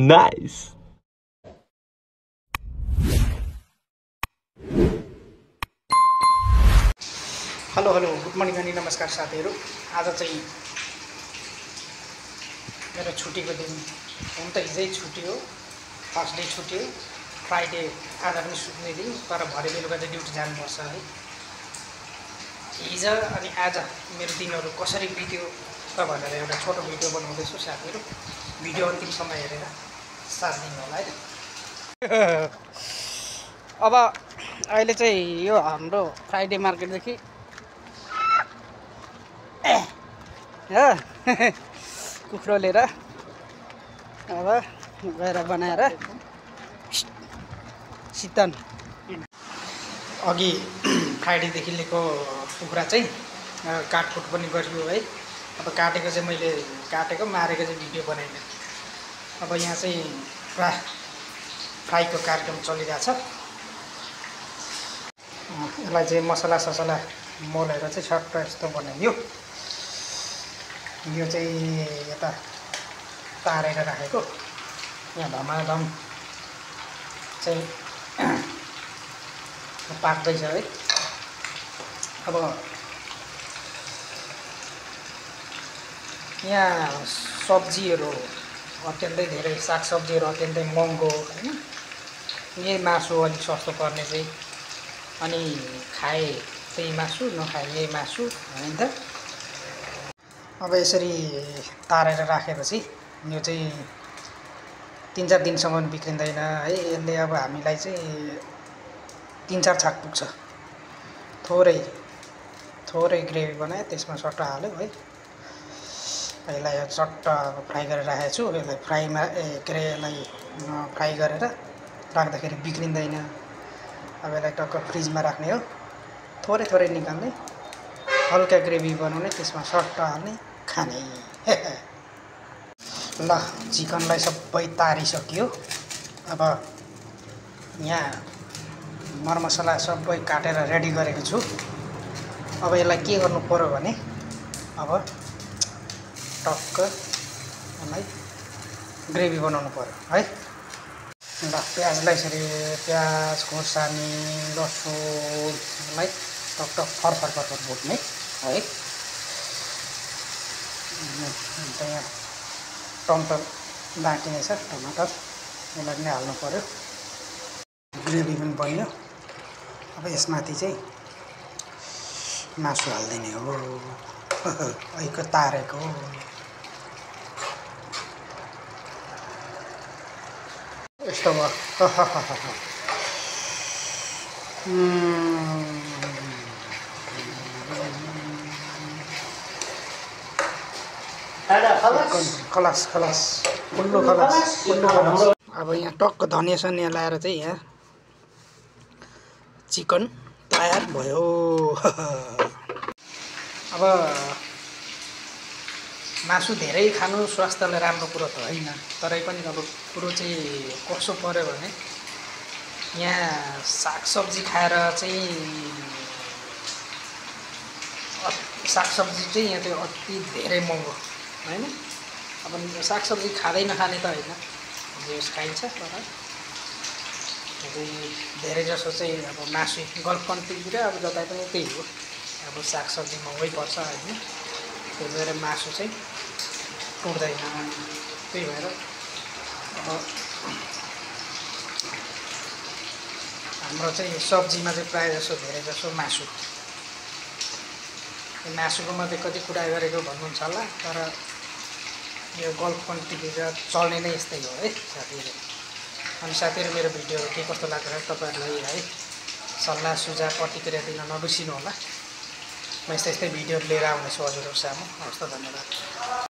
Nice. Hello good morning अनि नमस्कार साथीहरू। आज चाहिँ मेरो छुट्टीको दिन हुन त हिजै छुट्टी हो, फर्स्ट डे छुट्टी हो, फ्राइडे आज पनि सुत्ने दिन, तर भरे बेलुका चाहिँ ड्युटी जानुपर्छ है। हिजो अनि आज मेरो दिनहरू कसरी बित्यो त भनेर एउटा छोटो भिडियो बनाउँदैछु साथीहरू। भिडियो अन्तिमसम्म हेरेर साथ दिनु होला है। अब अहिले चाहिँ यो हाम्रो फ्राइडे मार्केटदेखि कुखुरो लिएर अब गएर बनाएर शीतन अघि फ्राइडेदेखि लिएको कुखुरा चाहिँ काटकुट पनि गरियो है। अब काटेको चाहिँ मैले काटेको मारेको चाहिँ भिडियो बनाइनँ। अब यहाँ चाहिँ फ्राईको कार्यक्रम चलिरहेछ। यसलाई चाहिँ मसला ससला मोलेर चाहिँ सट्ट यस्तो बनाइयो। यो चाहिँ यता तारेर राखेको, यहाँ धमाधम चाहिँ पाक्दैछ है। अब यहाँ सब्जीहरू अत्यन्तै धेरै, सागसब्जीहरू अत्यन्तै महँगो हैन। यही मासु अलिक सस्तो पर्ने चाहिँ, अनि खाए त्यही मासु, नखाए यही मासु हैन त। अब यसरी तारेर राखेपछि यो चाहिँ 3-4 दिनसम्म बिग्रिँदैन है। यसले अब हामीलाई चाहिँ 3-4 छाक पुग्छ। थोरै ग्रेभी बनायो, त्यसमा सट्ट हाल्यो है। यसलाई सट्ट फ्राई गरेर राखेको छु। यसलाई फ्राईमा यसलाई फ्राई गरेर राख्दाखेरि बिग्रिँदैन। अब यसलाई टक्क फ्रिजमा राख्ने हो, थोरै निकाल्ने, हल्का ग्रेभी बनाउने, त्यसमा सट्ट हाल्ने, खाने। ल चिकनलाई सबै तारिसक्यो। अब यहाँ मरमसला सबै काटेर रेडी गरेको छु। अब यसलाई के गर्नु पर्यो भने अब टक्क यसलाई ग्रेभी बनाउनु पर्यो है। ल प्याजलाई यसरी प्याज खोर्सानी लसुनलाई टक्क फरफर भुट्ने है। अन्त यहाँ टमाटर बाँटिने छ, टमाटर यसलाई पनि हाल्नु पर्यो। ग्रेभी पनि बन्यो। अब यसमाथि चाहिँ मासु हालिदिने हो, अहिलेको तारेको। यस्तो भयो। खलास कुल्लो खलास। अब यहाँ टक्क धनिया सनिया लाएर चाहिँ यहाँ चिकन तयार भयो। अब मासु धेरै खानु स्वास्थ्यलाई राम्रो कुरो त होइन, तरै पनि अब कुरो चाहिँ कसो पर्यो भने यहाँ सागसब्जी खाएर चाहिँ सागसब्जी चाहिँ यहाँ चाहिँ अति धेरै महँगो हैन। अब सागसब्जी खाँदै नखाने त होइन, जेस खाइन्छ, तर धेरै जसो चाहिँ अब मासु गल्फ कन्ट्रीतिर अब जता पनि त्यही हो। अब सागसब्जी महँगै पर्छ होइन, त्यही भएर मासु चाहिँ टुट्दैन। त्यही भएर अब हाम्रो चाहिँ सब्जीमा चाहिँ प्रायः जसो धेरै जसो मासु। मासुको मात्रै कति कुरा गरेको भन्नुहुन्छ होला, तर यो गल्फ कन्ट्रीतिर चल्ने नै यस्तै हो है साथीहरू। अनि साथीहरू मेरो भिडियोहरू के कस्तो लाग्छ तपाईँहरूलाई है सल्लाह सुझाव प्रतिक्रिया दिन नबिर्सिनु होला। म यस्तै भिडियोहरू लिएर आउनेछु हजुरहरू सामु। हवस् त, धन्यवाद।